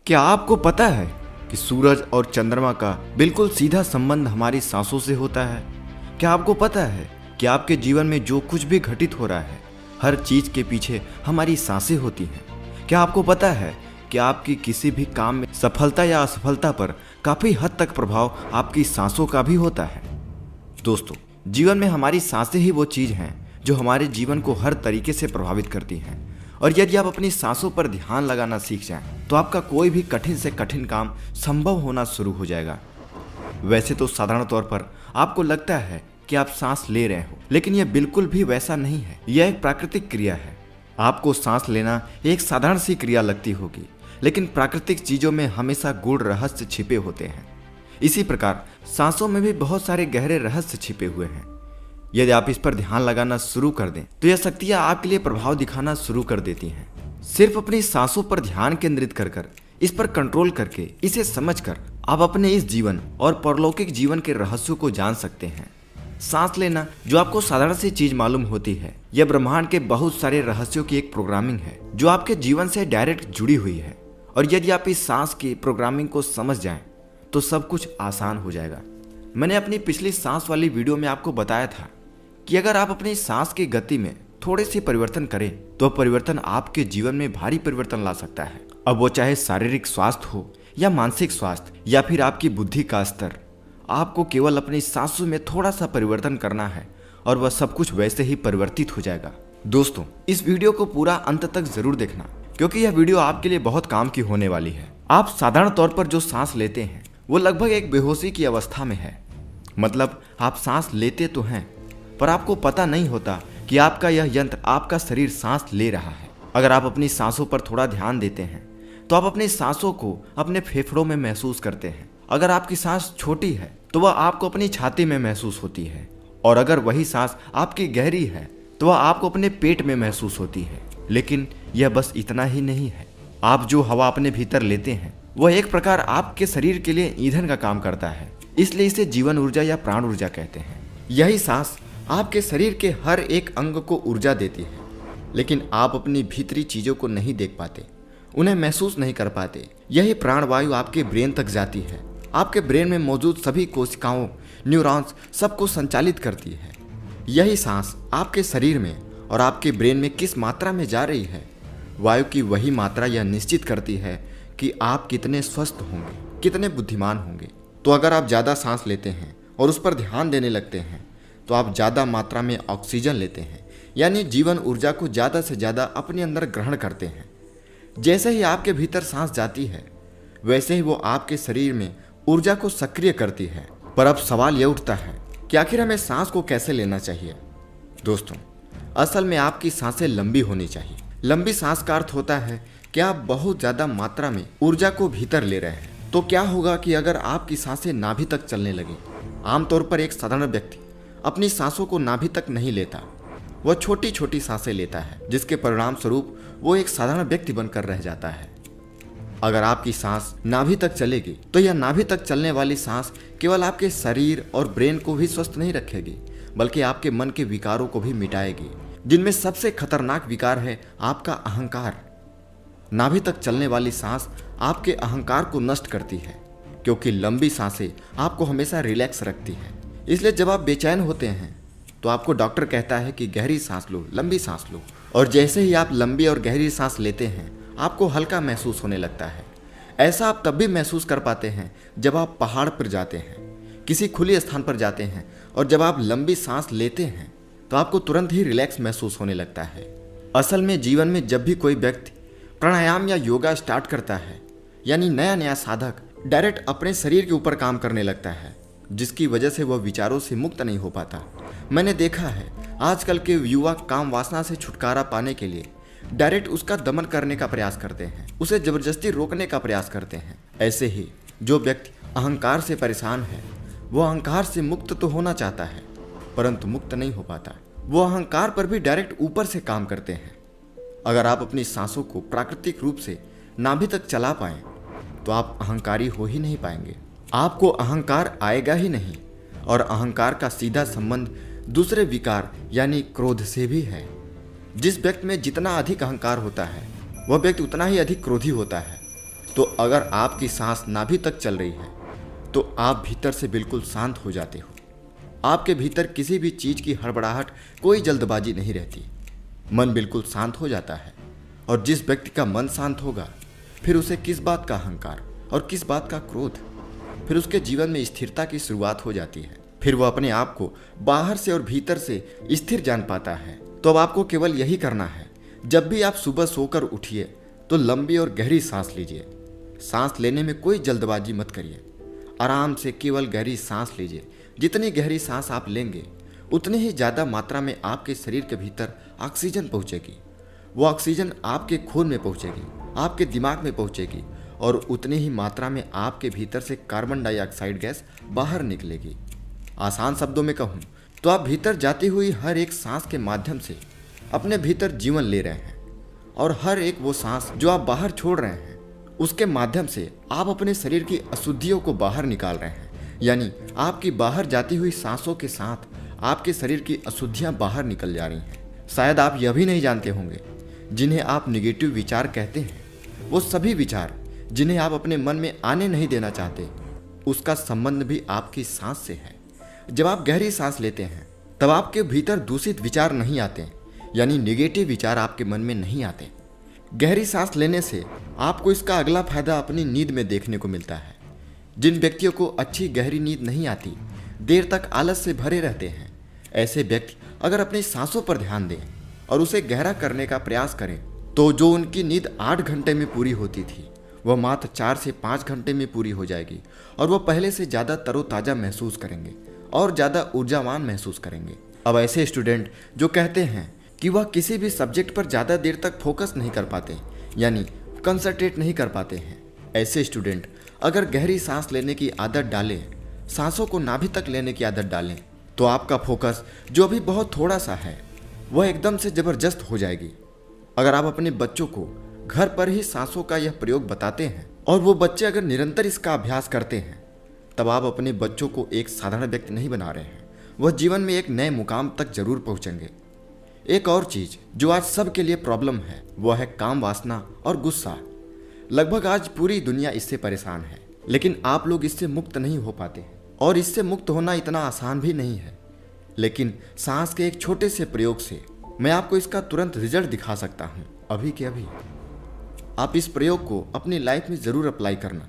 क्या आपको पता है कि सूरज और चंद्रमा का बिल्कुल सीधा संबंध हमारी सांसों से होता है? क्या आपको पता है कि आपके जीवन में जो कुछ भी घटित हो रहा है, हर चीज के पीछे हमारी सांसें होती हैं? क्या आपको पता है कि आपकी किसी भी काम में सफलता या असफलता पर काफी हद तक प्रभाव आपकी सांसों का भी होता है? दोस्तों, जीवन में हमारी सांसें ही वो चीज हैं जो हमारे जीवन को हर तरीके से प्रभावित करती हैं। और यदि आप अपनी सांसों पर ध्यान लगाना सीख जाएं, तो आपका कोई भी कठिन से कठिन काम संभव होना शुरू हो जाएगा। वैसे तो साधारण तौर पर आपको लगता है कि आप सांस ले रहे हो, लेकिन यह बिल्कुल भी वैसा नहीं है। यह एक प्राकृतिक क्रिया है। आपको सांस लेना एक साधारण सी क्रिया लगती होगी, लेकिन प्राकृतिक चीजों में हमेशा गूढ़ रहस्य छिपे होते हैं। इसी प्रकार सांसों में भी बहुत सारे गहरे रहस्य छिपे हुए हैं। यदि आप इस पर ध्यान लगाना शुरू कर दें, तो यह शक्तियां आपके लिए प्रभाव दिखाना शुरू कर देती हैं। सिर्फ अपनी सांसों पर ध्यान केंद्रित कर इस पर कंट्रोल करके, इसे समझकर आप अपने इस जीवन और परलौकिक जीवन के रहस्यों को जान सकते हैं। सांस लेना, जो आपको साधारण सी चीज मालूम होती है, यह ब्रह्मांड के बहुत सारे रहस्यों की एक प्रोग्रामिंग है जो आपके जीवन से डायरेक्ट जुड़ी हुई है। और यदि आप इस सांस की प्रोग्रामिंग को समझ जाएं, तो सब कुछ आसान हो जाएगा। मैंने अपनी पिछली सांस वाली वीडियो में आपको बताया था कि अगर आप अपनी सांस की गति में थोड़े से परिवर्तन करें, तो परिवर्तन आपके जीवन में भारी परिवर्तन ला सकता है। अब वो चाहे शारीरिक स्वास्थ्य हो या मानसिक स्वास्थ्य या फिर आपकी बुद्धि का स्तर, आपको केवल अपनी सांसों में थोड़ा सा परिवर्तन करना है और वह सब कुछ वैसे ही परिवर्तित हो जाएगा। दोस्तों, इस वीडियो को पूरा अंत तक जरूर देखना, क्योंकि यह वीडियो आपके लिए बहुत काम की होने वाली है। आप साधारण तौर पर जो सांस लेते हैं, वो लगभग एक बेहोशी की अवस्था में है। मतलब आप सांस लेते तो हैं, पर आपको पता नहीं होता कि आपका यह यंत्र, आपका शरीर सांस ले रहा है। अगर आप अपनी सांसों पर थोड़ा ध्यान देते हैं, तो आप अपनी सांसों को अपने फेफड़ों में महसूस करते हैं। अगर आपकी सांस छोटी है, तो वह आपको अपनी छाती में महसूस होती है, और अगर वही सांस आपकी गहरी है, तो वह आपको अपने पेट में महसूस होती है। लेकिन यह बस इतना ही नहीं है। आप जो हवा अपने भीतर लेते हैं, वह एक प्रकार आपके शरीर के लिए ईंधन का काम करता है, इसलिए इसे जीवन ऊर्जा या प्राण ऊर्जा कहते हैं। यही सांस आपके शरीर के हर एक अंग को ऊर्जा देती है, लेकिन आप अपनी भीतरी चीजों को नहीं देख पाते, उन्हें महसूस नहीं कर पाते। यही प्राणवायु आपके ब्रेन तक जाती है, आपके ब्रेन में मौजूद सभी कोशिकाओं, न्यूरॉन्स, सबको संचालित करती है। यही सांस आपके शरीर में और आपके ब्रेन में किस मात्रा में जा रही है, वायु की वही मात्रा यह निश्चित करती है कि आप कितने स्वस्थ होंगे, कितने बुद्धिमान होंगे। तो अगर आप ज़्यादा सांस लेते हैं और उस पर ध्यान देने लगते हैं, तो आप ज़्यादा मात्रा में ऑक्सीजन लेते हैं, यानी जीवन ऊर्जा को ज़्यादा से ज़्यादा अपने अंदर ग्रहण करते हैं। जैसे ही आपके भीतर सांस जाती है, वैसे ही वो आपके शरीर में ऊर्जा को सक्रिय करती है। पर अब सवाल यह उठता है कि आखिर हमें सांस को कैसे लेना चाहिए? दोस्तों, असल में आपकी सांसें लंबी होनी चाहिए। लंबी सांस का अर्थ होता है कि आप बहुत ज़्यादा मात्रा में ऊर्जा को भीतर ले रहे हैं। तो क्या होगा कि अगर आपकी सांसें नाभि तक चलने लगें? आमतौर पर एक साधारण व्यक्ति अपनी सांसों को नाभि तक नहीं लेता, वह छोटी छोटी सांसें लेता है, जिसके परिणाम स्वरूप वो एक साधारण व्यक्ति बनकर रह जाता है। अगर आपकी सांस नाभि तक चलेगी, तो यह नाभि तक चलने वाली सांस केवल आपके शरीर और ब्रेन को भी स्वस्थ नहीं रखेगी, बल्कि आपके मन के विकारों को भी मिटाएगी, जिनमें सबसे खतरनाक विकार है आपका अहंकार। नाभि तक चलने वाली सांस आपके अहंकार को नष्ट करती है, क्योंकि लंबी सांसें आपको हमेशा रिलैक्स रखती है। इसलिए जब आप बेचैन होते हैं, तो आपको डॉक्टर कहता है कि गहरी सांस लो, लंबी सांस लो। और जैसे ही आप लंबी और गहरी सांस लेते हैं, आपको हल्का महसूस होने लगता है। ऐसा आप तब भी महसूस कर पाते हैं जब आप पहाड़ पर जाते हैं, किसी खुले स्थान पर जाते हैं, और जब आप लंबी सांस लेते हैं, तो आपको तुरंत ही रिलैक्स महसूस होने लगता है। असल में जीवन में जब भी कोई व्यक्ति प्राणायाम या योगा स्टार्ट करता है, यानी नया नया साधक डायरेक्ट अपने शरीर के ऊपर काम करने लगता है, जिसकी वजह से वह विचारों से मुक्त नहीं हो पाता। मैंने देखा है आजकल के युवा काम वासना से छुटकारा पाने के लिए डायरेक्ट उसका दमन करने का प्रयास करते हैं, उसे जबरदस्ती रोकने का प्रयास करते हैं। ऐसे ही जो व्यक्ति अहंकार से परेशान है, वो अहंकार से मुक्त तो होना चाहता है, परंतु मुक्त नहीं हो पाता। वो अहंकार पर भी डायरेक्ट ऊपर से काम करते हैं। अगर आप अपनी सांसों को प्राकृतिक रूप से नाभि तक चला पाएं, तो आप अहंकारी हो ही नहीं पाएंगे। आपको अहंकार आएगा ही नहीं, और अहंकार का सीधा संबंध दूसरे विकार यानी क्रोध से भी है। जिस व्यक्ति में जितना अधिक अहंकार होता है, वह व्यक्ति उतना ही अधिक क्रोधी होता है। तो अगर आपकी सांस नाभि तक चल रही है तो आप भीतर से बिल्कुल शांत हो जाते हो। आपके भीतर किसी भी चीज की हड़बड़ाहट, कोई जल्दबाजी नहीं रहती। मन बिल्कुल शांत हो जाता है। और जिस व्यक्ति का मन शांत होगा, फिर उसे किस बात का अहंकार और किस बात का क्रोध, फिर उसके जीवन में स्थिरता की शुरुआत हो जाती है। फिर वह अपने आप को बाहर से और भीतर से स्थिर जान पाता है। तो अब आपको केवल यही करना है, जब भी आप सुबह सोकर उठिए तो लंबी और गहरी सांस लीजिए। सांस लेने में कोई जल्दबाजी मत करिए। आराम से केवल गहरी सांस लीजिए। जितनी गहरी सांस आप लेंगे उतनी ही ज़्यादा मात्रा में आपके शरीर के भीतर ऑक्सीजन पहुंचेगी। वो ऑक्सीजन आपके खून में पहुंचेगी, आपके दिमाग में पहुंचेगी और उतनी ही मात्रा में आपके भीतर से कार्बन डाइऑक्साइड गैस बाहर निकलेगी। आसान शब्दों में कहूँ तो आप भीतर जाती हुई हर एक सांस के माध्यम से अपने भीतर जीवन ले रहे हैं, और हर एक वो सांस जो आप बाहर छोड़ रहे हैं उसके माध्यम से आप अपने शरीर की अशुद्धियों को बाहर निकाल रहे हैं। यानी आपकी बाहर जाती हुई सांसों के साथ आपके शरीर की अशुद्धियां बाहर निकल जा रही हैं। शायद आप यह भी नहीं जानते होंगे, जिन्हें आप निगेटिव विचार कहते हैं, वो सभी विचार जिन्हें आप अपने मन में आने नहीं देना चाहते, उसका संबंध भी आपकी सांस से है। जब आप गहरी सांस लेते हैं तब आपके भीतर दूषित विचार नहीं आते, यानी निगेटिव विचार आपके मन में नहीं आते। गहरी सांस लेने से आपको इसका अगला फायदा अपनी नींद में देखने को मिलता है। जिन व्यक्तियों को अच्छी गहरी नींद नहीं आती, देर तक आलस से भरे रहते हैं, ऐसे व्यक्ति अगर अपनी सांसों पर ध्यान दें और उसे गहरा करने का प्रयास करें तो जो उनकी नींद 8 घंटे में पूरी होती थी वह मात्र 4 से 5 घंटे में पूरी हो जाएगी, और वह पहले से ज़्यादा तरोताज़ा महसूस करेंगे और ज़्यादा ऊर्जावान महसूस करेंगे। अब ऐसे स्टूडेंट जो कहते हैं कि वह किसी भी सब्जेक्ट पर ज़्यादा देर तक फोकस नहीं कर पाते, यानी कंसंट्रेट नहीं कर पाते हैं, ऐसे स्टूडेंट अगर गहरी सांस लेने की आदत डालें, सांसों को नाभि तक लेने की आदत डालें, तो आपका फोकस जो अभी बहुत थोड़ा सा है वह एकदम से ज़बरदस्त हो जाएगी। अगर आप अपने बच्चों को घर पर ही सांसों का यह प्रयोग बताते हैं और वो बच्चे अगर निरंतर इसका अभ्यास करते हैं, तब आप अपने बच्चों को एक साधारण व्यक्ति नहीं बना रहे हैं, वह जीवन में एक नए मुकाम तक जरूर पहुंचेंगे। एक और चीज जो आज सबके लिए प्रॉब्लम है वह है काम वासना और गुस्सा। लगभग आज पूरी दुनिया इससे परेशान है, लेकिन आप लोग इससे मुक्त नहीं हो पाते हैं, और इससे मुक्त होना इतना आसान भी नहीं है। लेकिन सांस के एक छोटे से प्रयोग से मैं आपको इसका तुरंत रिजल्ट दिखा सकता हूँ, अभी के अभी। आप इस प्रयोग को अपनी लाइफ में ज़रूर अप्लाई करना।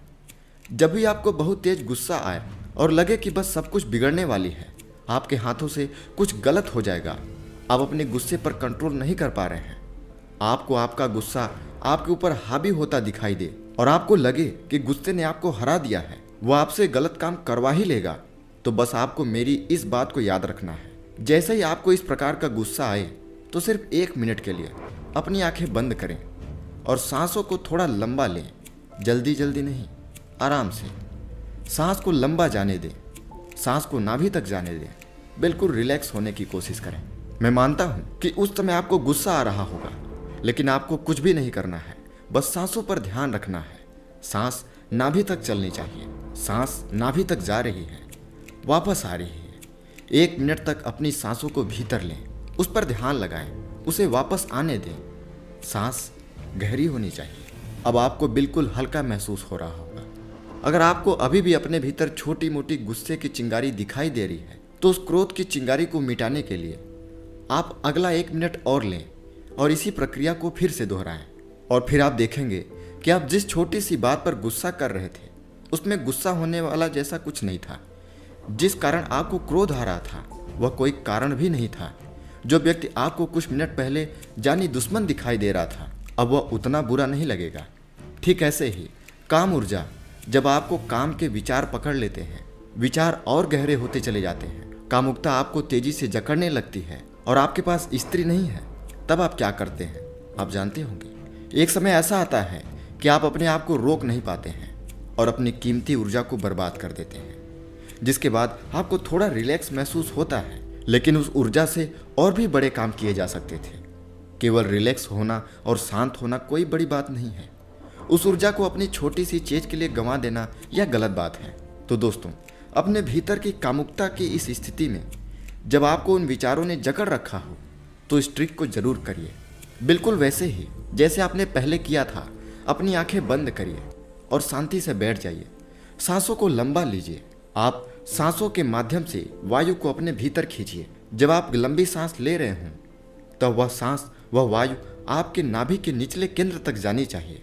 जब भी आपको बहुत तेज गुस्सा आए और लगे कि बस सब कुछ बिगड़ने वाली है, आपके हाथों से कुछ गलत हो जाएगा, आप अपने गुस्से पर कंट्रोल नहीं कर पा रहे हैं, आपको आपका गुस्सा आपके ऊपर हावी होता दिखाई दे और आपको लगे कि गुस्से ने आपको हरा दिया है, वो आपसे गलत काम करवा ही लेगा, तो बस आपको मेरी इस बात को याद रखना है। जैसे ही आपको इस प्रकार का गुस्सा आए तो सिर्फ 1 मिनट के लिए अपनी आंखें बंद करें और सांसों को थोड़ा लंबा लें। जल्दी जल्दी नहीं, आराम से सांस को लंबा जाने दें, सांस को नाभि तक जाने दें, बिल्कुल रिलैक्स होने की कोशिश करें। मैं मानता हूँ कि उस समय आपको गुस्सा आ रहा होगा, लेकिन आपको कुछ भी नहीं करना है, बस सांसों पर ध्यान रखना है। सांस नाभि तक चलनी चाहिए। सांस नाभि तक जा रही है, वापस आ रही है। 1 मिनट तक अपनी सांसों को भीतर लें, उस पर ध्यान लगाएं, उसे वापस आने दें। सांस गहरी होनी चाहिए। अब आपको बिल्कुल हल्का महसूस हो रहा होगा। अगर आपको अभी भी अपने भीतर छोटी मोटी गुस्से की चिंगारी दिखाई दे रही है, तो उस क्रोध की चिंगारी को मिटाने के लिए आप अगला 1 मिनट और लें और इसी प्रक्रिया को फिर से दोहराएं। और फिर आप देखेंगे कि आप जिस छोटी सी बात पर गुस्सा कर रहे थे उसमें गुस्सा होने वाला जैसा कुछ नहीं था। जिस कारण आपको क्रोध आ रहा था वह कोई कारण भी नहीं था। जो व्यक्ति आपको कुछ मिनट पहले जानी दुश्मन दिखाई दे रहा था, अब वह उतना बुरा नहीं लगेगा। ठीक ऐसे ही काम ऊर्जा, जब आपको काम के विचार पकड़ लेते हैं, विचार और गहरे होते चले जाते हैं, कामुकता आपको तेजी से जकड़ने लगती है और आपके पास स्त्री नहीं है, तब आप क्या करते हैं आप जानते होंगे। एक समय ऐसा आता है कि आप अपने आप को रोक नहीं पाते हैं और अपनी कीमती ऊर्जा को बर्बाद कर देते हैं, जिसके बाद आपको थोड़ा रिलैक्स महसूस होता है, लेकिन उस ऊर्जा से और भी बड़े काम किए जा सकते थे। केवल रिलैक्स होना और शांत होना कोई बड़ी बात नहीं है। उस ऊर्जा को अपनी छोटी सी चीज के लिए गंवा देना यह गलत बात है। तो दोस्तों, अपने भीतर की कामुकता की इस स्थिति में जब आपको उन विचारों ने जकड़ रखा हो तो इस ट्रिक को जरूर करिए। बिल्कुल वैसे ही जैसे आपने पहले किया था। अपनी आंखें बंद करिए और शांति से बैठ जाइए। सांसों को लंबा लीजिए। आप सांसों के माध्यम से वायु को अपने भीतर खींचिए। जब आप लंबी सांस ले रहे हों तब वह वायु आपके नाभि के निचले केंद्र तक जानी चाहिए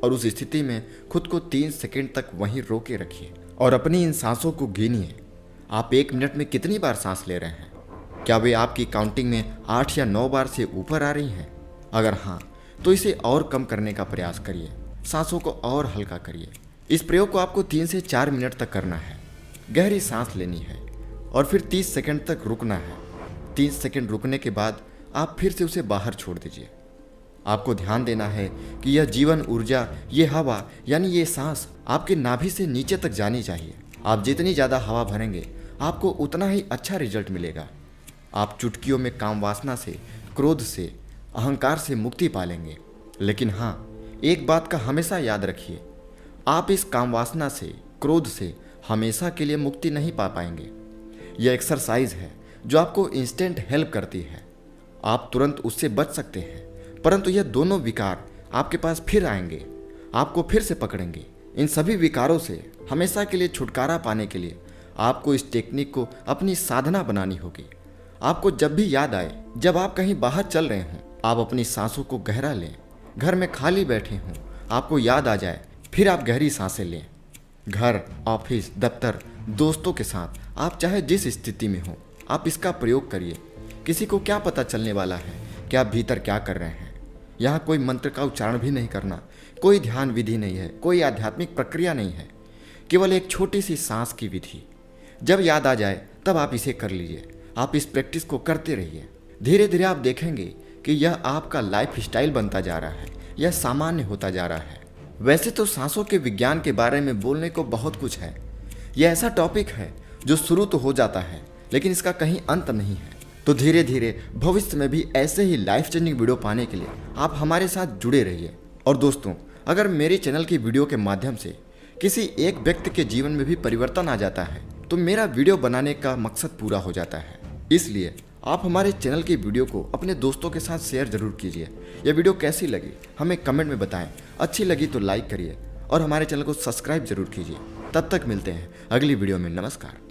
और उस स्थिति में खुद को 3 सेकंड तक वहीं रोके रखिए और अपनी इन सांसों को गिनिए। आप 1 मिनट में कितनी बार सांस ले रहे हैं? क्या वे आपकी काउंटिंग में 8 या 9 बार से ऊपर आ रही हैं? अगर हाँ, तो इसे और कम करने का प्रयास करिए। सांसों को और हल्का करिए। इस प्रयोग को आपको 3 से 4 मिनट तक करना है। गहरी सांस लेनी है और फिर 30 सेकंड तक रुकना है। 30 सेकंड रुकने के बाद आप फिर से उसे बाहर छोड़ दीजिए। आपको ध्यान देना है कि यह जीवन ऊर्जा, ये हवा यानी ये सांस आपके नाभि से नीचे तक जानी चाहिए। आप जितनी ज़्यादा हवा भरेंगे आपको उतना ही अच्छा रिजल्ट मिलेगा। आप चुटकियों में काम वासना से, क्रोध से, अहंकार से मुक्ति पालेंगे। लेकिन हाँ, एक बात का हमेशा याद रखिए, आप इस काम वासना से, क्रोध से हमेशा के लिए मुक्ति नहीं पा पाएंगे। यह एक्सरसाइज है जो आपको इंस्टेंट हेल्प करती है। आप तुरंत उससे बच सकते हैं, परंतु यह दोनों विकार आपके पास फिर आएंगे, आपको फिर से पकड़ेंगे। इन सभी विकारों से हमेशा के लिए छुटकारा पाने के लिए आपको इस टेक्निक को अपनी साधना बनानी होगी। आपको जब भी याद आए, जब आप कहीं बाहर चल रहे हों, आप अपनी सांसों को गहरा लें। घर में खाली बैठे हों, आपको याद आ जाए, फिर आप गहरी सांसें लें। घर, ऑफिस, दफ्तर, दोस्तों के साथ आप चाहे जिस स्थिति में हो, आप इसका प्रयोग करिए। किसी को क्या पता चलने वाला है कि आप भीतर क्या कर रहे हैं। यहाँ कोई मंत्र का उच्चारण भी नहीं करना, कोई ध्यान विधि नहीं है, कोई आध्यात्मिक प्रक्रिया नहीं है, केवल एक छोटी सी सांस की विधि। जब याद आ जाए तब आप इसे कर लीजिए। आप इस प्रैक्टिस को करते रहिए। धीरे धीरे आप देखेंगे कि यह आपका लाइफ स्टाइल बनता जा रहा है, यह सामान्य होता जा रहा है। वैसे तो सांसों के विज्ञान के बारे में बोलने को बहुत कुछ है। यह ऐसा टॉपिक है जो शुरू तो हो जाता है लेकिन इसका कहीं अंत नहीं है। तो धीरे धीरे भविष्य में भी ऐसे ही लाइफ चेंजिंग वीडियो पाने के लिए आप हमारे साथ जुड़े रहिए। और दोस्तों, अगर मेरे चैनल की वीडियो के माध्यम से किसी एक व्यक्ति के जीवन में भी परिवर्तन आ जाता है तो मेरा वीडियो बनाने का मकसद पूरा हो जाता है। इसलिए आप हमारे चैनल की वीडियो को अपने दोस्तों के साथ शेयर जरूर कीजिए। यह वीडियो कैसी लगी हमें कमेंट में बताएं। अच्छी लगी तो लाइक करिए और हमारे चैनल को सब्सक्राइब जरूर कीजिए। तब तक मिलते हैं अगली वीडियो में। नमस्कार।